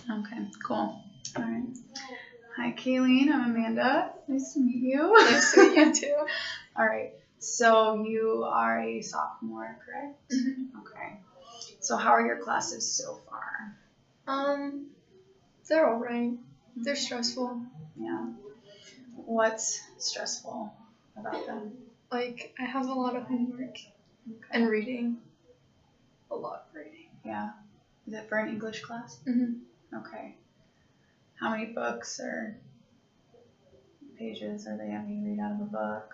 Okay, cool. All right. Hi, Kayleen. I'm Amanda. Nice to meet you. Nice to meet you too. All right. So you are a sophomore, correct? Mm-hmm. Okay. So how are your classes so far? They're alright. They're stressful. Yeah. What's stressful about them? Like, I have a lot of homework and reading. A lot of reading. Yeah. Is it for an English class? Mm-hmm. Okay. How many books or pages are they having you read out of a book?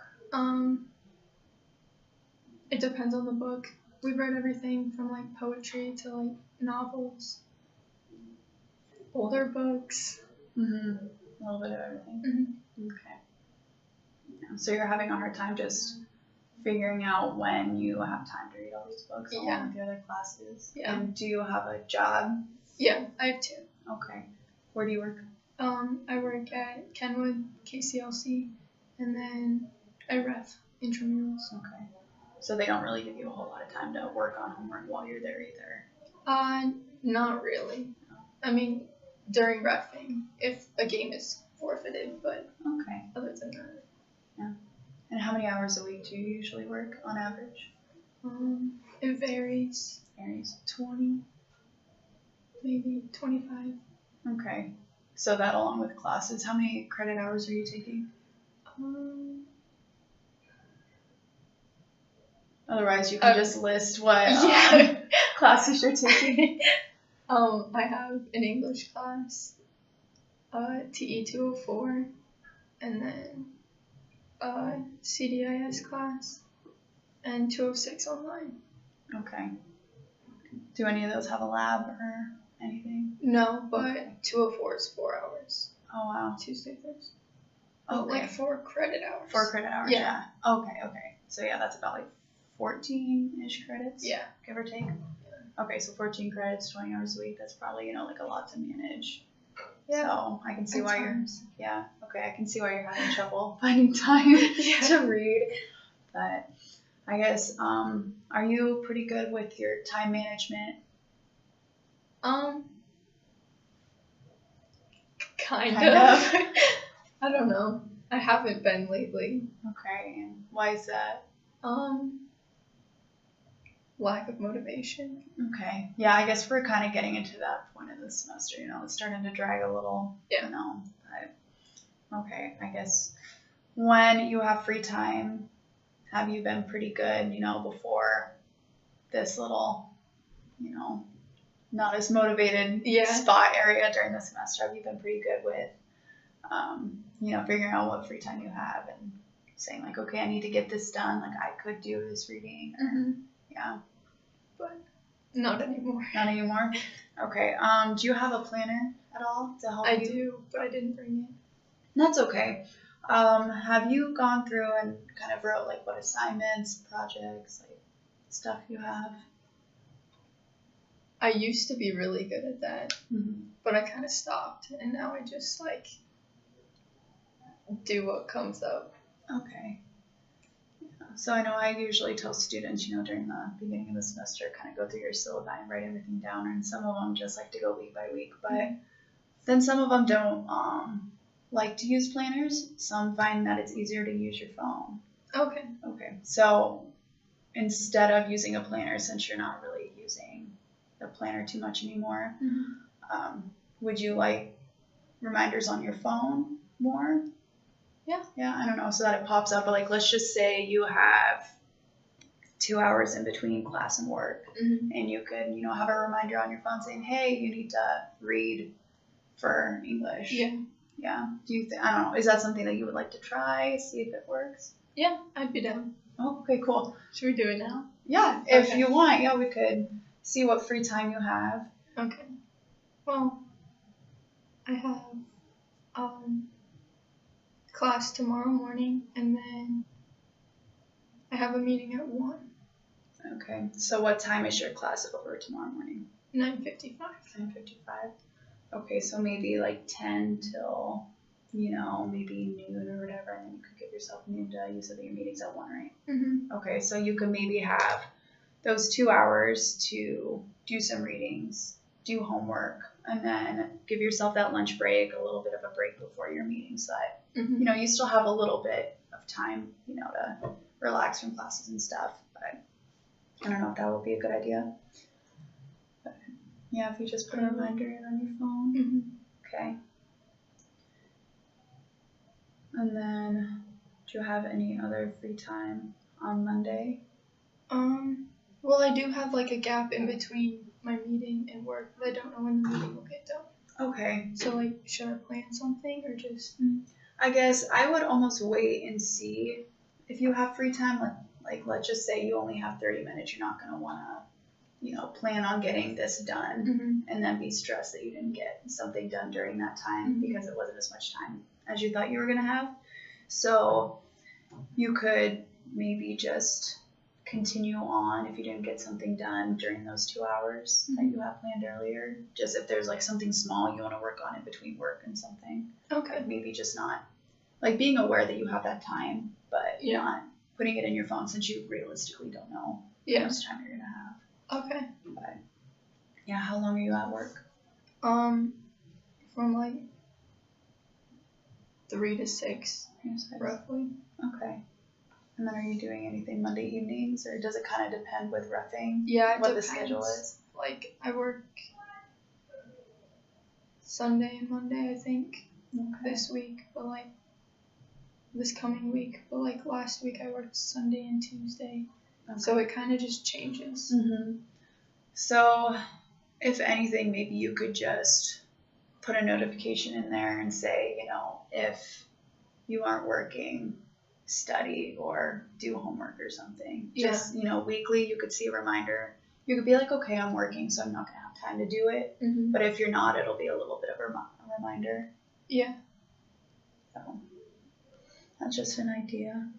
It depends on the book. We've read everything from like poetry to like novels, older books. Mm-hmm. A little bit of everything. Mm-hmm. Okay. Yeah. So you're having a hard time just figuring out when you have time to read all these books along with the other classes. Yeah. And do you have a job? Yeah, I have 2. Okay. Where do you work? I work at Kenwood, KCLC, and then I ref intramurals. Okay. So they don't really give you a whole lot of time to work on homework while you're there either? Not really. I mean, during reffing, if a game is forfeited, but okay. Other than that. Yeah. And how many hours a week do you usually work on average? It varies. 20? Maybe 25. Okay. So that along with classes, how many credit hours are you taking? Otherwise, you can just list what classes you're taking. I have an English class, TE 204, and then CDIS class, and 206 online. Okay. Do any of those have a lab or anything? No, but 204 is 4 hours. Oh, wow. Tuesday, Thursday. Okay. Like 4 credit hours. 4 credit hours, yeah. Okay. So yeah, that's about like 14-ish credits? Yeah. Give or take? Yeah. Okay, so 14 credits, 20 hours a week, that's probably, like a lot to manage. Yeah. So I can see why I can see why you're having trouble finding time to read. But I guess, are you pretty good with your time management? Kind of. I don't know. I haven't been lately. Okay, and why is that? Lack of motivation. Okay. Yeah, I guess we're kind of getting into that point of the semester, it's starting to drag a little, but okay, I guess when you have free time, have you been pretty good, before this little, not as motivated spot area during the semester? Have you been pretty good with, figuring out what free time you have and saying like, okay, I need to get this done. Like I could do this reading. Yeah. But not anymore. Not anymore? Okay. Do you have a planner at all to help you? I do, but I didn't bring it. That's okay. Have you gone through and kind of wrote like what assignments, projects, like stuff you have? I used to be really good at that, but I kind of stopped, and now I just like do what comes up. Okay. Yeah. So I know I usually tell students, during the beginning of the semester, kind of go through your syllabi and write everything down, and some of them just like to go week by week, but then some of them don't like to use planners. Some find that it's easier to use your phone. Okay. So instead of using a planner, since you're not really using the planner too much anymore, would you like reminders on your phone more? Yeah, I don't know, so that it pops up, but like let's just say you have 2 hours in between class and work, and you could have a reminder on your phone saying, hey, you need to read for English. Yeah. Do you I don't know, is that something that you would like to try, see if it works? Yeah, I'd be down. Oh, okay, cool. Should we do it now? Yeah, if you want. Yeah, we could see what free time you have. Okay. Well, I have class tomorrow morning, and then I have a meeting at 1. Okay. So what time is your class over tomorrow morning? 9:55. 9:55. Okay, so maybe like 10 till, maybe noon or whatever, and then you could give yourself noon to, you said that your meeting's at 1, right? Okay, so you could maybe have those 2 hours to do some readings, do homework, and then give yourself that lunch break, a little bit of a break before your meeting so that, Mm-hmm. you still have a little bit of time, to relax from classes and stuff. But I don't know if that would be a good idea. But yeah, if you just put a reminder in on your phone. Mm-hmm. Okay. And then, do you have any other free time on Monday? Well, I do have like a gap in between my meeting and work, but I don't know when the meeting will get done. Okay. So, like, should I plan something or just? I guess I would almost wait and see if you have free time. Like let's just say you only have 30 minutes. You're not going to want to, plan on getting this done Mm-hmm. and then be stressed that you didn't get something done during that time because it wasn't as much time as you thought you were going to have. So you could maybe just continue on if you didn't get something done during those 2 hours that you have planned earlier. Just if there's like something small you want to work on in between work and something. Okay. Like maybe just not, like being aware that you have that time, but not putting it in your phone since you realistically don't know how much time you're going to have. Okay. But yeah, how long are you at work? From like 3 to 6, roughly. Okay. And then are you doing anything Monday evenings, or does it kind of depend with reffing? Yeah, it what depends. The schedule is? Like, I work Sunday and Monday, I think, this week, but like, this coming week. But like, last week I worked Sunday and Tuesday. Okay. So it kind of just changes. Mm-hmm. So, if anything, maybe you could just put a notification in there and say, if you aren't working, study or do homework or something. Just, weekly you could see a reminder. You could be like, okay, I'm working, so I'm not going to have time to do it. Mm-hmm. But if you're not, it'll be a little bit of a reminder. Yeah. So, that's just an idea.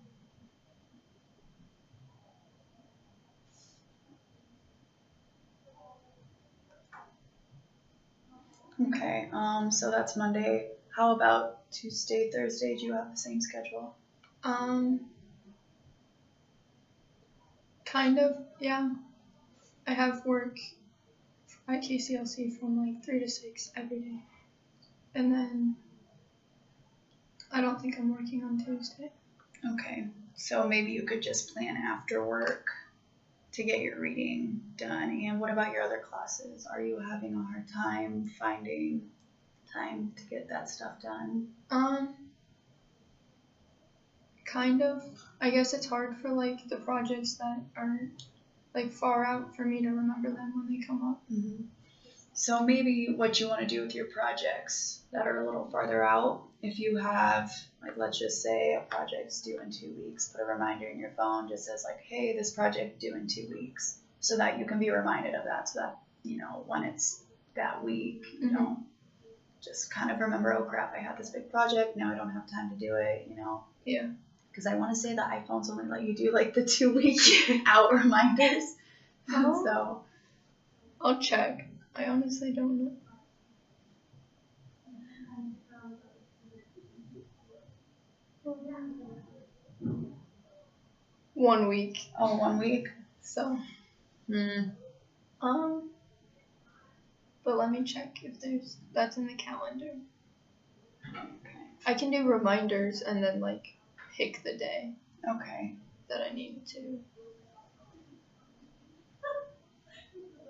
Okay, so that's Monday. How about Tuesday, Thursday? Do you have the same schedule? Kind of, yeah. I have work at KCLC from like 3 to 6 every day. And then I don't think I'm working on Tuesday. Okay, so maybe you could just plan after work to get your reading done. And what about your other classes? Are you having a hard time finding time to get that stuff done? Kind of. I guess it's hard for like the projects that are like far out for me to remember them when they come up. Mm-hmm. So maybe what you want to do with your projects that are a little farther out, if you have, like, let's just say a project's due in 2 weeks, put a reminder in your phone just says like, hey, this project due in 2 weeks, so that you can be reminded of that, so that, when it's that week, just kind of remember, oh crap, I had this big project, now I don't have time to do it, Yeah. Because I want to say the iPhones only let you do like the 2 week out reminders. So I'll check. I honestly don't know. One week. Oh, 1 week? So. But let me check if that's in the calendar. Okay. I can do reminders and then like pick the day. Okay. That I need to.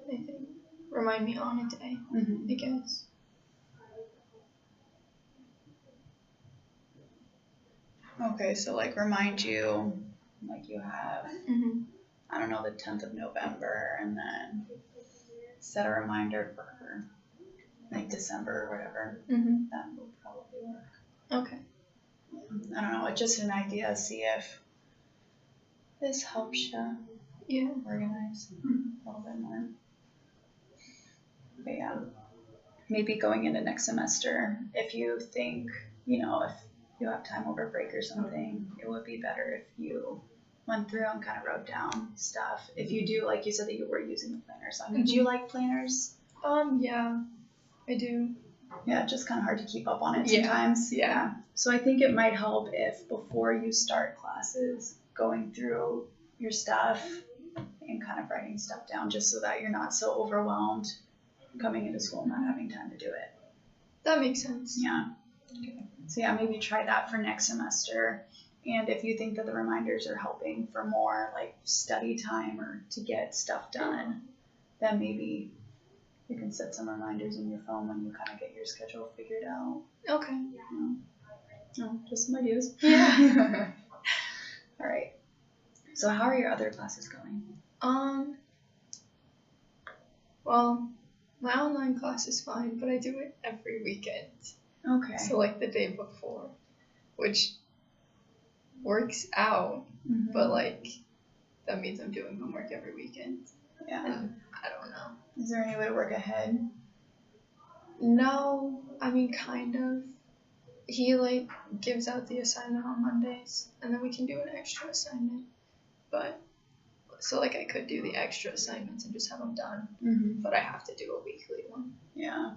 I think. Remind me on a day, I guess. Okay, so like remind you, like you have, I don't know, the 10th of November, and then set a reminder for like December or whatever. That will probably work. Okay. I don't know, it's just an idea, see if this helps you organize a little bit more. But yeah, maybe going into next semester, if you think, if you have time over break or something, it would be better if you went through and kind of wrote down stuff. If you do, like you said that you were using the planner, so do you like planners? Yeah, I do. Yeah, just kind of hard to keep up on it sometimes. Yeah. So I think it might help if before you start classes, going through your stuff and kind of writing stuff down, just so that you're not so overwhelmed coming into school and not having time to do it. That makes sense. Yeah. Okay. So yeah, maybe try that for next semester. And if you think that the reminders are helping for more like study time or to get stuff done, then maybe you can set some reminders in your phone when you kind of get your schedule figured out. Okay. No, just some ideas. Yeah. All right. So how are your other classes going? Well, my online class is fine, but I do it every weekend. Okay. So like the day before, which works out, but like that means I'm doing homework every weekend. Yeah. And I don't know. Is there any way to work ahead? No, I mean kind of. He like gives out the assignment on Mondays, and then we can do an extra assignment. But so like I could do the extra assignments and just have them done, but I have to do a weekly one. Yeah.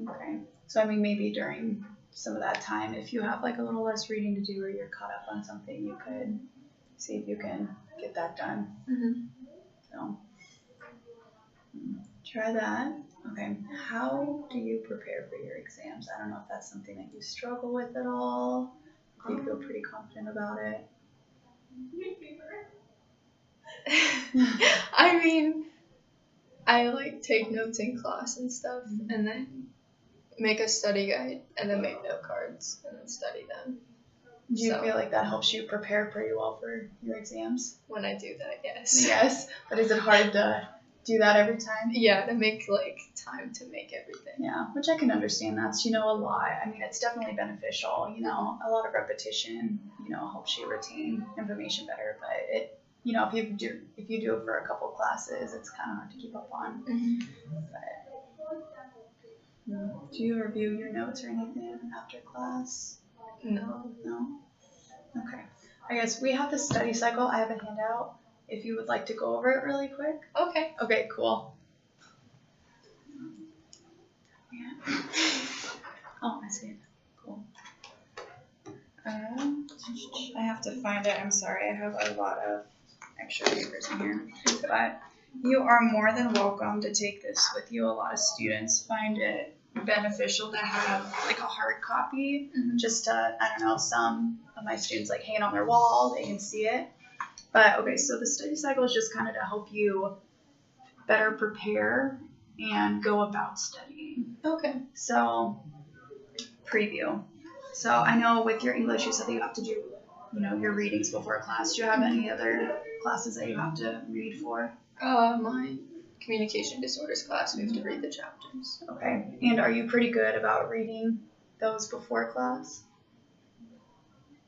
Okay. So I mean, maybe during some of that time, if you have like a little less reading to do or you're caught up on something, you could see if you can get that done. So try that. Okay. How do you prepare for your exams? I don't know if that's something that you struggle with at all. Do you feel pretty confident about it? I mean, I like take notes in class and stuff, and then make a study guide, and then make note cards, and then study them. Do you feel like that helps you prepare pretty well for your exams? When I do that, yes. Yes, but is it hard to do that every time? Yeah, to make like time to make everything. Yeah, which I can understand. That's, a lot. I mean, it's definitely beneficial. A lot of repetition, helps you retain information better. But it, if you do it for a couple classes, it's kind of hard to keep up on. But do you review your notes or anything after class? No. Okay. I guess we have the study cycle. I have a handout. If you would like to go over it really quick. Okay. Okay, cool. Yeah. Oh, I see it. Cool. I have to find it. I'm sorry. I have a lot of extra papers in here. But you are more than welcome to take this with you. A lot of students find it beneficial to have like a hard copy. Just to, some of my students like hang it on their wall. They can see it. But okay, so the study cycle is just kind of to help you better prepare and go about studying. Okay. So, preview. So I know with your English, you said that you have to do, your readings before class. Do you have any other classes that you have to read for? My communication disorders class, we have to read the chapters. Okay. And are you pretty good about reading those before class?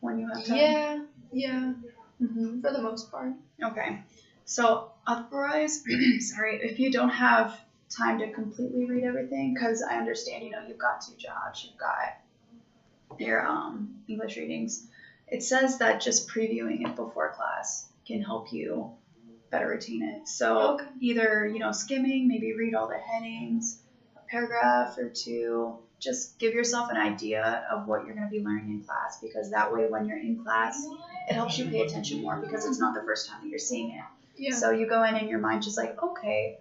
When you have time? Yeah. For the most part. Okay. So otherwise, if you don't have time to completely read everything, because I understand, you've got 2 jobs, you've got your English readings. It says that just previewing it before class can help you better retain it. So either, skimming, maybe read all the headings, a paragraph or 2, just give yourself an idea of what you're going to be learning in class, because that way when you're in class, it helps you pay attention more because it's not the first time that you're seeing it. Yeah. So you go in and your mind just like, okay,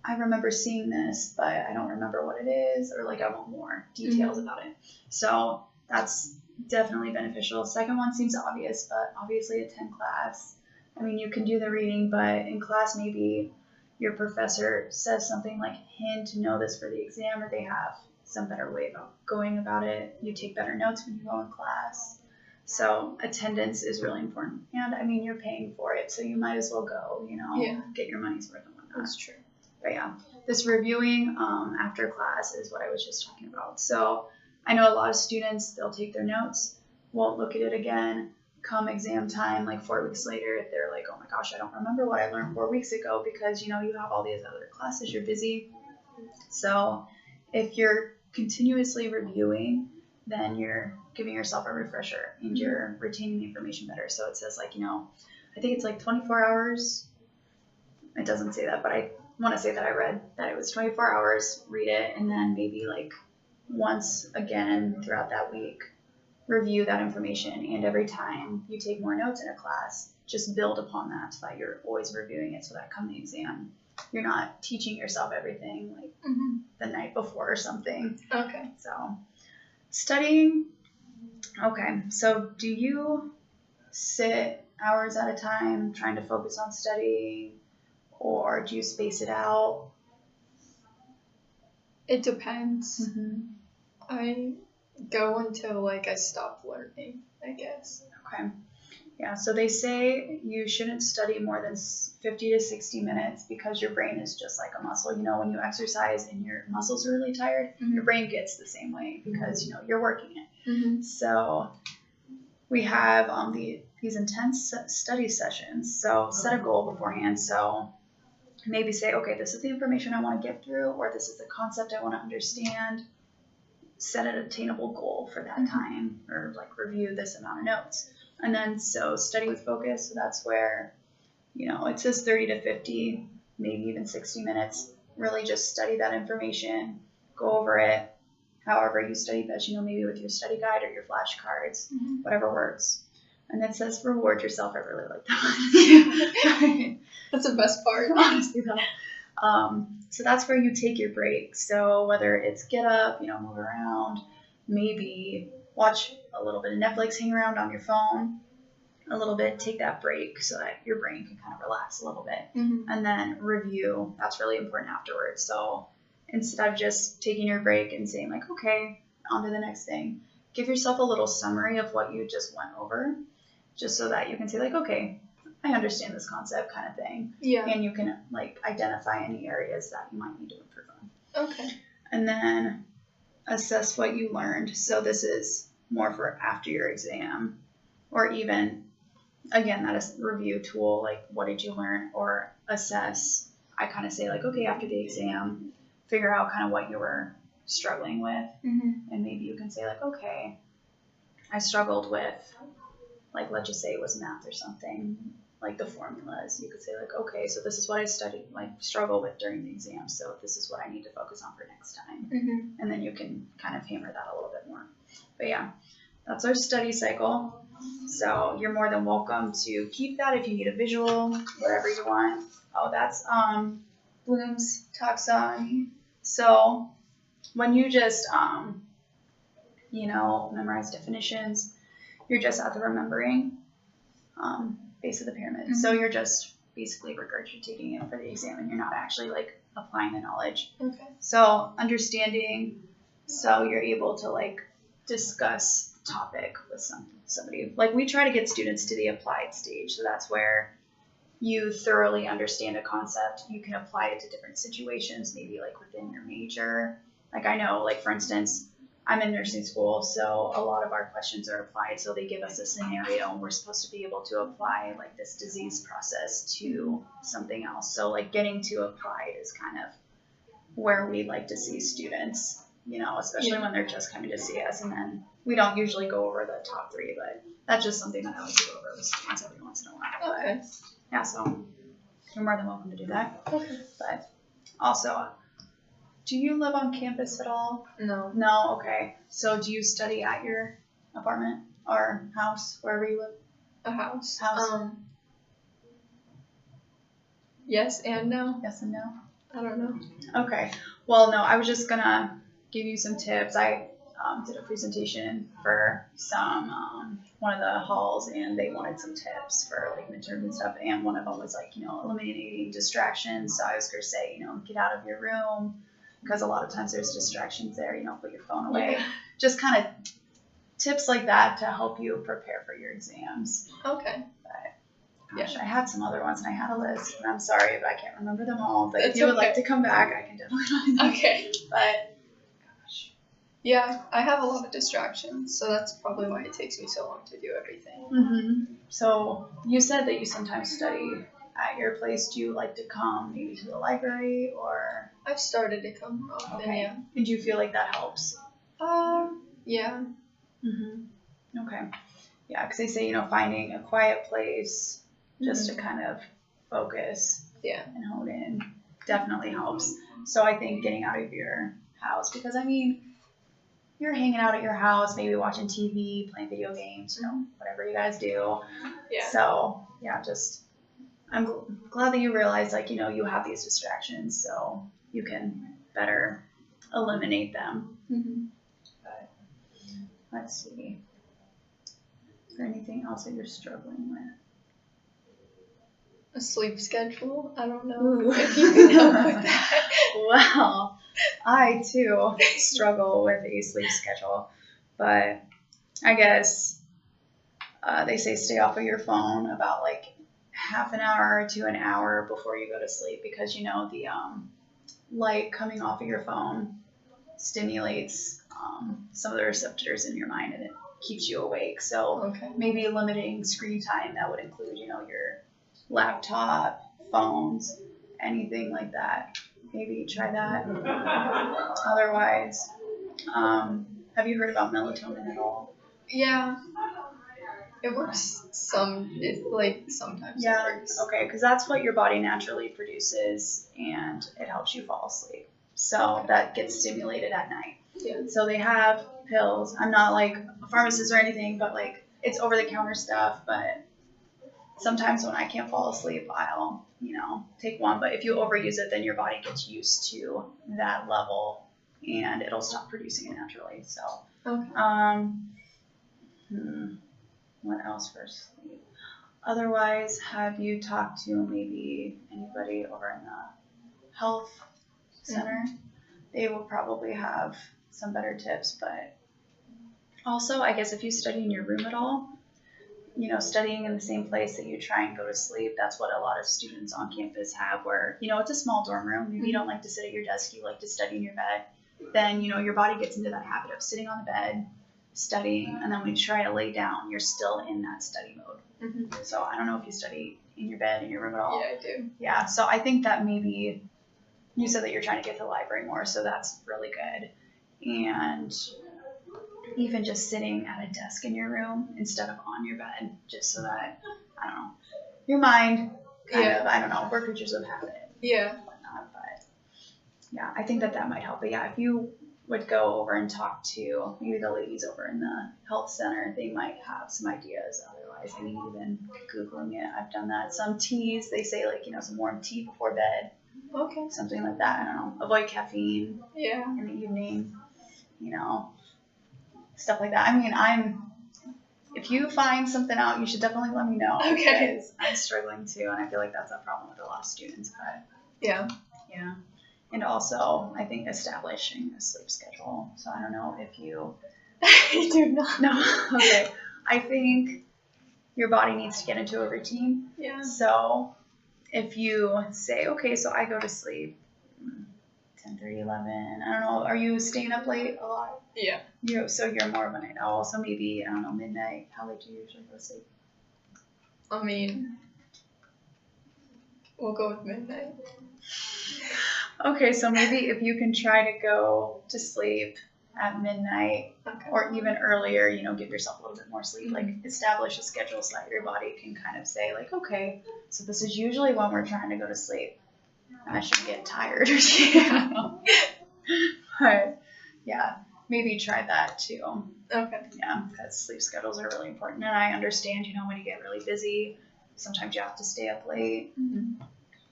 I remember seeing this, but I don't remember what it is, or like I want more details about it. So that's definitely beneficial. Second one seems obvious, but obviously attend class. I mean, you can do the reading, but in class maybe your professor says something like, hint to know this for the exam, or they have some better way of going about it. You take better notes when you go in class. So attendance is really important. And I mean, you're paying for it, so you might as well go, get your money's worth and whatnot. That's true. But yeah, this reviewing after class is what I was just talking about. So I know a lot of students, they'll take their notes, won't look at it again. Come exam time, like 4 weeks later, they're like, oh my gosh, I don't remember what I learned 4 weeks ago, because, you have all these other classes, you're busy. So if you're continuously reviewing, then you're giving yourself a refresher and you're retaining the information better. So it says like, I think it's like 24 hours. It doesn't say that, but I want to say that I read that it was 24 hours, read it, and then maybe like once again throughout that week, review that information. And every time you take more notes in a class, just build upon that so that you're always reviewing it so that come the exam, you're not teaching yourself everything like the night before or something. Okay. So studying. Okay. So do you sit hours at a time trying to focus on studying, or do you space it out? It depends. I go until like I stop learning, I guess. Okay. Yeah, so they say you shouldn't study more than 50 to 60 minutes because your brain is just like a muscle. You know, when you exercise and your muscles are really tired, your brain gets the same way because, you know, you're working it. So we have these intense study sessions. So set a goal beforehand. So maybe say, okay, this is the information I want to get through, or this is the concept I want to understand. Set an attainable goal for that time, or like review this amount of notes. And then so study with focus. So that's where, you know, it says 30 to 50, maybe even 60 minutes. Really just study that information, go over it, however you study best, you know, maybe with your study guide or your flashcards, whatever works. And it says reward yourself. I really like that one. That's the best part. Honestly, though. So that's where you take your break. So whether it's get up, you know, move around, maybe watch a little bit of Netflix, hang around on your phone a little bit, take that break so that your brain can kind of relax a little bit. And then review. That's really important afterwards. So instead of just taking your break and saying like, okay, on to the next thing, give yourself a little summary of what you just went over, just so that you can say like, okay, I understand this concept kind of thing. Yeah. And you can like identify any areas that you might need to improve on. Okay. And then assess what you learned. So this is more for after your exam, or even, again, that is a review tool, like what did you learn, or assess. I kind of say like, okay, after the exam, figure out kind of what you were struggling with. And maybe you can say like, okay, I struggled with, like, let's just say it was math or something, like the formulas. You could say like, okay, so this is what I studied, like struggle with during the exam. So this is what I need to focus on for next time. And then you can kind of hammer that a little bit more. But yeah, that's our study cycle. So you're more than welcome to keep that if you need a visual, wherever you want. Oh, that's Bloom's taxonomy. So when you just, you know, memorize definitions, you're just at the remembering base of the pyramid. So you're just basically regurgitating it for the exam, and you're not actually like applying the knowledge. Okay. So understanding, so you're able to like discuss the topic with somebody. Like we try to get students to the applied stage. So that's where you thoroughly understand a concept. You can apply it to different situations, maybe like within your major. Like I know, like for instance, I'm in nursing school, so a lot of our questions are applied. So they give us a scenario, and we're supposed to be able to apply like this disease process to something else. So like getting to apply is kind of where we like to see students, you know, especially when they're just coming to see us. And then we don't usually go over the top 3, but that's just something that I like to go over with students every once in a while. Okay. But, yeah, so you're more than welcome to do that. Okay. But also, do you live on campus at all? No. No? Okay. So do you study at your apartment or house, wherever you live? A house. House. Yes and no. Yes and no? I don't know. Okay. Well, no, I was just going to give you some tips. I did a presentation for some one of the halls, and they wanted some tips for like midterms and stuff. And one of them was like, you know, eliminating distractions. So I was going to say, you know, get out of your room, because a lot of times there's distractions there. You know, put your phone away. Yeah. Just kind of tips like that to help you prepare for your exams. Okay. But gosh, I had some other ones, and I had a list, and I'm sorry, but I can't remember them all. But if It's you would okay. like to come back, I can definitely find them. Okay. But gosh. Yeah, I have a lot of distractions, so that's probably why it takes me so long to do everything. Mm-hmm. So you said that you sometimes study at your place. Do you like to come maybe to the library, or? I've started to come more often, Okay. yeah. And do you feel like that helps? Yeah. Mm-hmm. Okay. Yeah, because they say, you know, finding a quiet place just to kind of focus and hone in definitely helps. So I think getting out of your house, because I mean, you're hanging out at your house, maybe watching TV, playing video games, you know, whatever you guys do. Yeah. So yeah, just I'm glad that you realize, like, you have these distractions, so you can better eliminate them. Mm-hmm. But let's see. Is there anything else that you're struggling with? A sleep schedule? I don't know Ooh. if you can help with that. Well, I too struggle with a sleep schedule, but I guess they say stay off of your phone about like half an hour to an hour before you go to sleep, because the light coming off of your phone stimulates some of the receptors in your mind, and it keeps you awake. So maybe limiting screen time, that would include your laptop, phones, anything like that. Maybe try that. Otherwise, have you heard about melatonin at all? Yeah. It works sometimes Yeah, it works. okay, because that's what your body naturally produces, and it helps you fall asleep. So that gets stimulated at night. Yeah. So they have pills. I'm not like a pharmacist or anything, but like it's over-the-counter stuff. But sometimes when I can't fall asleep, I'll take one. But if you overuse it, then your body gets used to that level, and it'll stop producing it naturally. So, what else for sleep? Otherwise, have you talked to maybe anybody over in the health center? Mm-hmm. They will probably have some better tips, but also, I guess if you study in your room at all, studying in the same place that you try and go to sleep, that's what a lot of students on campus have, where, it's a small dorm room. Maybe you don't like to sit at your desk, you like to study in your bed. Then, your body gets into that habit of sitting on the bed, studying, and then when you try to lay down, you're still in that study mode. Mm-hmm. So I don't know if you study in your bed, in your room at all. Yeah, I do. Yeah, so I think that maybe you said that you're trying to get to the library more, so that's really good. And even just sitting at a desk in your room instead of on your bed, just so that, I don't know, your mind kind of, I don't know, we're creatures of habit. Yeah. And whatnot, but yeah, I think that might help. But yeah, if you would go over and talk to maybe the ladies over in the health center, they might have some ideas. Otherwise, I mean, even Googling it, I've done that. Some teas, they say like, some warm tea before bed. Okay. Something like that. I don't know. Avoid caffeine. Yeah. In the evening, stuff like that. I mean, if you find something out, you should definitely let me know. Okay. Because I'm struggling too, and I feel like that's a problem with a lot of students. But yeah. And also, I think establishing a sleep schedule. So I don't know if you. I do not. No. Okay. I think your body needs to get into a routine. Yeah. So if you say, okay, so I go to sleep 10:30, 11. I don't know. Are you staying up late a lot? Yeah. So you're more of a night owl. So maybe, I don't know, midnight. How late do you usually go to sleep? I mean, we'll go with midnight. Okay, so maybe if you can try to go to sleep at midnight or even earlier, give yourself a little bit more sleep. Mm-hmm. Like establish a schedule so that your body can kind of say like, okay, so this is usually when we're trying to go to sleep. I should get tired or something. But yeah, maybe try that too. Okay. Yeah, because sleep schedules are really important. And I understand, when you get really busy, sometimes you have to stay up late. Mm-hmm.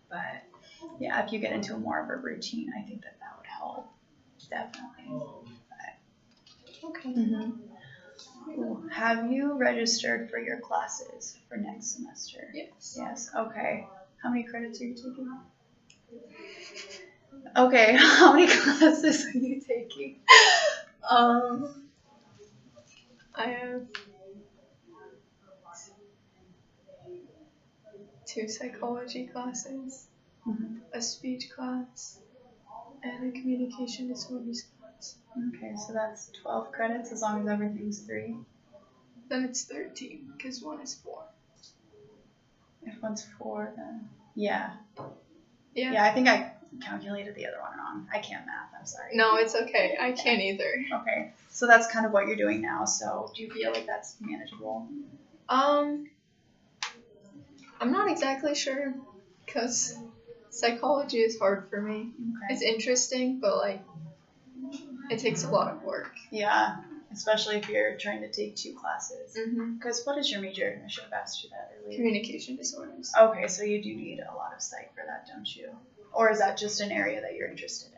But yeah, if you get into more of a routine, I think that would help. Definitely. But, okay. Mm-hmm. Ooh, have you registered for your classes for next semester? Yes. Yes. Okay. How many credits are you taking? Okay. How many classes are you taking? I have 2 psychology classes, mm-hmm. a speech class, and a communication disorders class. Okay, so that's 12 credits as long as everything's 3. Then it's 13 because 1 is 4. If one's 4, then yeah. Yeah, I think I calculated the other one wrong. I can't math. I'm sorry. No, it's okay. I can't either. Okay, so that's kind of what you're doing now. So do you feel like that's manageable? I'm not exactly sure because psychology is hard for me. Okay. It's interesting, but like it takes a lot of work. Yeah. especially if you're trying to take 2 classes. Mm-hmm. Because what is your major? I should have asked you that earlier. Communication disorders. Okay, so you do need a lot of psych for that, don't you? Or is that just an area that you're interested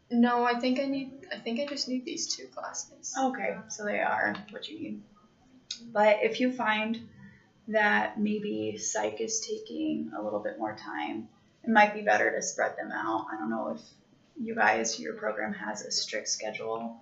in? No, I think I just need these 2 classes. Okay, so they are what you need. But if you find that maybe psych is taking a little bit more time, it might be better to spread them out. I don't know if your program has a strict schedule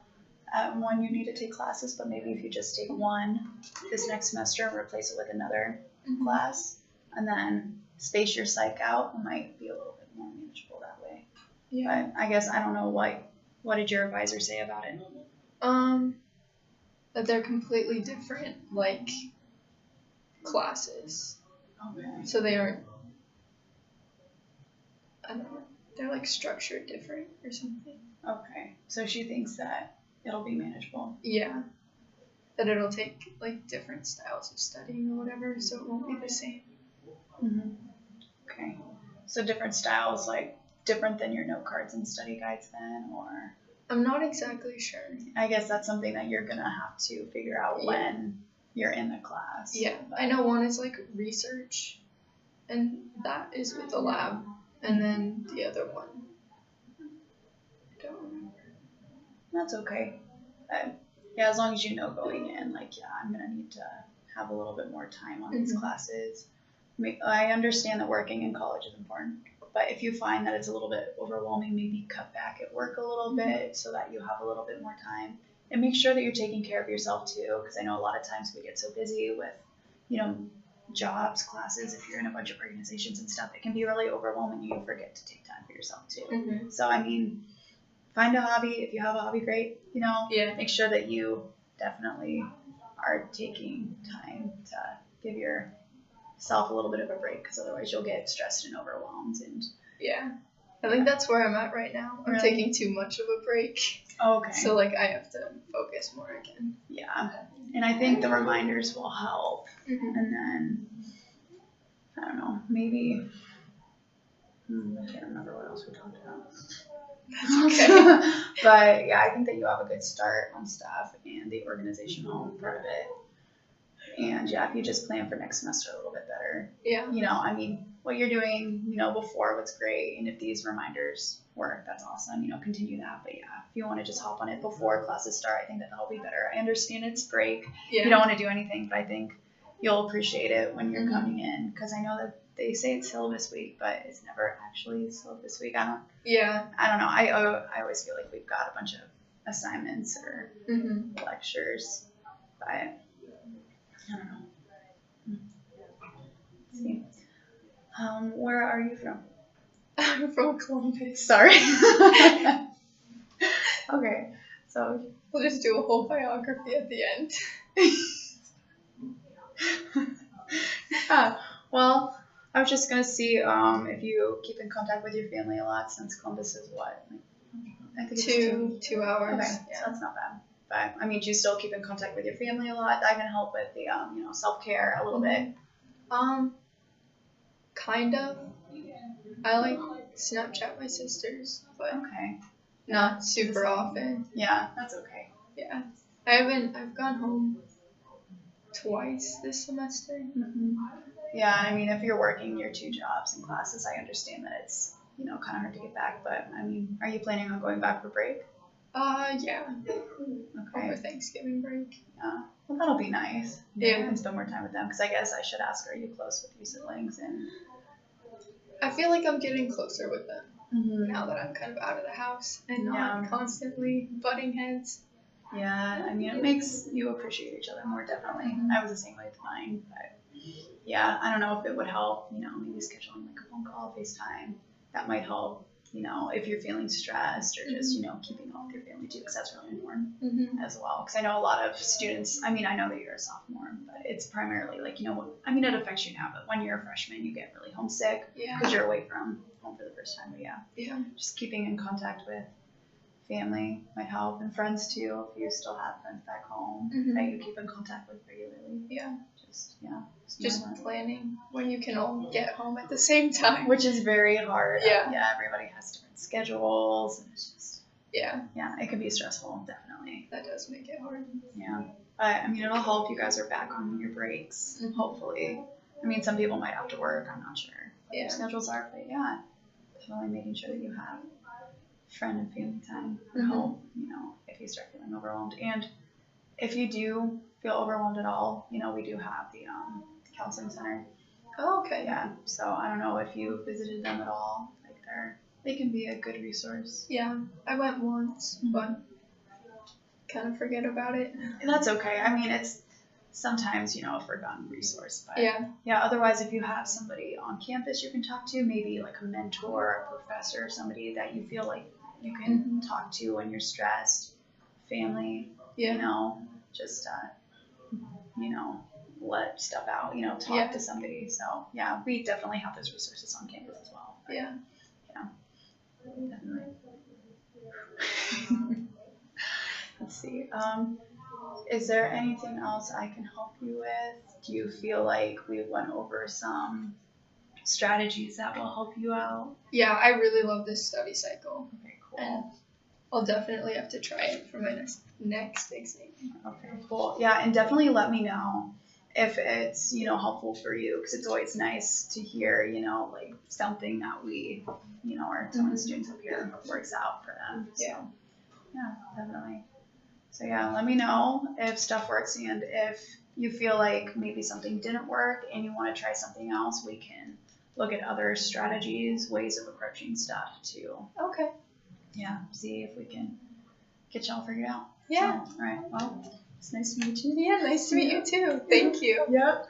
when you need to take classes, but maybe if you just take one this next semester and replace it with another class, and then space your psych out, it might be a little bit more manageable that way. Yeah. But I guess I don't know what did your advisor say about it? That they're completely different, like, classes. Okay. So they aren't, I don't know, they're like structured different or something. Okay. So she thinks that it'll be manageable. Yeah. That it'll take like different styles of studying or whatever, so it won't be the same. Mm-hmm. Okay. So different styles, like different than your note cards and study guides then, or? I'm not exactly sure. I guess that's something that you're going to have to figure out when you're in the class. Yeah. I know one is like research, and that is with the lab, and then the other one, I don't remember. That's okay. Yeah, as long as you know going in, like, yeah, I'm going to need to have a little bit more time on these classes. I understand that working in college is important, but if you find that it's a little bit overwhelming, maybe cut back at work a little bit so that you have a little bit more time. And make sure that you're taking care of yourself too, because I know a lot of times we get so busy with, jobs, classes, if you're in a bunch of organizations and stuff, it can be really overwhelming. You forget to take time for yourself too. Mm-hmm. So, I mean, find a hobby. If you have a hobby, great. Make sure that you definitely are taking time to give yourself a little bit of a break, because otherwise you'll get stressed and overwhelmed. And I think that's where I'm at right now. I'm taking too much of a break. Okay. So like I have to focus more again. Yeah. And I think the reminders will help. Mm-hmm. And then I don't know, maybe I can't remember what else we talked about. That's okay. But yeah, I think that you have a good start on stuff and the organizational part of it. And yeah, if you just plan for next semester a little bit better. Yeah. I mean, what you're doing, before was great. And if these reminders work, that's awesome. Continue that. But yeah, if you want to just hop on it before classes start, I think that'll be better. I understand it's break. Yeah. You don't want to do anything, but I think you'll appreciate it when you're coming in. Because I know that they say it's syllabus week, but it's never actually syllabus week. I don't know. I always feel like we've got a bunch of assignments or lectures, but I don't know. Let's see. Where are you from? I'm from Columbus. Sorry. Okay, so we'll just do a whole biography at the end. Well, I was just gonna see if you keep in contact with your family a lot, since Columbus is what? I think it's 2 hours. Okay, so that's not bad. But I mean, do you still keep in contact with your family a lot? That can help with the self-care a little bit. Kind of. I like Snapchat my sisters, but not super often. Yeah, that's okay. Yeah, I've gone home twice this semester. Mm-hmm. Yeah, I mean, if you're working your 2 jobs and classes, I understand that it's kind of hard to get back. But I mean, are you planning on going back for break? Yeah. Okay. Over Thanksgiving break. Yeah. Well, that'll be nice. Yeah. You can spend more time with them. Because I guess I should ask, are you close with your siblings? And I feel like I'm getting closer with them now that I'm kind of out of the house and not constantly butting heads. Yeah, I mean, it makes you appreciate each other more, definitely. I was the same way with mine, but yeah, I don't know if it would help, maybe scheduling like a phone call, FaceTime. That might help, if you're feeling stressed, or just, keeping up with your family too, because that's really important as well. Because I know a lot of students, I mean, I know that you're a sophomore, but it's primarily like, it affects you now, but when you're a freshman, you get really homesick because you're away from home for the first time. But yeah, just keeping in contact with family might help, and friends too, if you still have friends back home that you keep in contact with regularly. Just planning when you can all get home at the same time, which is very hard. Yeah, everybody has different schedules, and it's just Yeah. Yeah, it can be stressful, definitely. That does make it hard. Yeah. But, I mean, it'll help. You guys are back on your breaks, hopefully. I mean, some people might have to work. I'm not sure what their schedules are. But, yeah, definitely making sure that you have friend and family time for help, you know, if you start feeling overwhelmed. And if you do feel overwhelmed at all, you know, we do have the counseling center. Oh, okay. Yeah. So I don't know if you visited them at all. Like they can be a good resource. Yeah, I went once, but kind of forget about it. And that's okay. I mean, it's sometimes, you know, a forgotten resource. But yeah. Otherwise, if you have somebody on campus you can talk to, maybe like a mentor, a professor, somebody that you feel like you can talk to when you're stressed, family, you know, just, you know, let stuff out, you know, talk to somebody. So, yeah, we definitely have those resources on campus as well. But, yeah, definitely. Let's see. Is there anything else I can help you with? Do you feel like we went over some strategies that will help you out? Yeah, I really love this study cycle. Okay, cool. And I'll definitely have to try it for my next exam. Okay, cool. Yeah, and definitely let me know if it's, you know, helpful for you, because it's always nice to hear, you know, like something that we, you know, our students up here works out for them. So, yeah, definitely. So yeah, let me know if stuff works, and if you feel like maybe something didn't work and you want to try something else, we can look at other strategies, ways of approaching stuff too. Okay. Yeah, see if we can get y'all figured out. Yeah. So, all right. Well, it's nice to meet you. Yeah, nice to meet you too. Thank you. Yep.